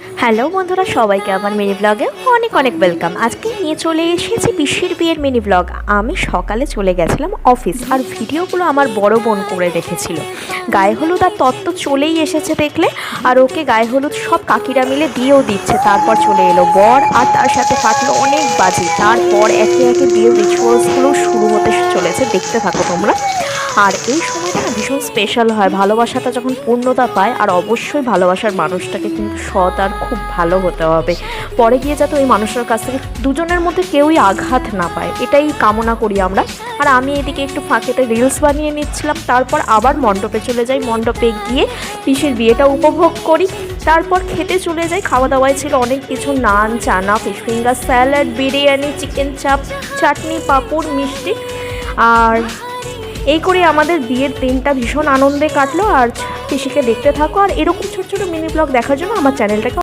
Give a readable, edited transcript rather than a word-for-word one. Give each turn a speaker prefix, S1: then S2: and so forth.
S1: Hello বন্ধুরা, সবাইকে আমার মিনি ব্লগে অনেক অনেক ওয়েলকাম। আজকে নিয়ে চলে এসেছি পিসির বিয়ের মিনি ব্লগ। আমি সকালে চলে গেছিলাম অফিস, আর ভিডিওগুলো আমার বড় বোন করে রেখেছিল। গায়ে হলুদ আর তত্ত্ব চলেই এসেছে দেখলে, আর ওকে গায়ে হলুদ সব কাকিরা মিলে দিয়েও দিচ্ছে। তারপর চলে এলো বর, আর তার সাথে ফাটলো অনেক বাজি। তারপর একে একে বিয়ের রিচুয়ালসগুলো শুরু হতে চলেছে, দেখতে থাকো তোমরা। আর এই সময়টা না ভীষণ স্পেশাল হয়, ভালোবাসাটা যখন পূর্ণতা পায়। আর অবশ্যই ভালোবাসার মানুষটাকে কিন্তু সৎ আর খুব ভালো হতে হবে, পরে গিয়ে যাতে ওই মানুষের কাছ থেকে দুজনের মধ্যে কেউই আঘাত না পায়, এটাই কামনা করি আমরা। আর আমি এদিকে একটু ফাঁকেতে রিলস বানিয়ে নিচ্ছিলাম। তারপর আবার মণ্ডপে চলে যাই, মণ্ডপে গিয়ে পিসির বিয়েটা উপভোগ করি। তারপর খেতে চলে যাই। খাওয়া দাওয়ায় ছিল অনেক কিছু, naan, chana, fish finger, salad, biryani, chicken chaap, chutney, পাঁপড়, মিষ্টি। আর এই করে আমাদের বিয়ের দিনটা ভীষণ আনন্দে কাটলো। আর পিসিকে দেখতে থাকো, আর এরকম ছোট ছোট মিনি ব্লগ দেখার জন্য আমার চ্যানেলটাকে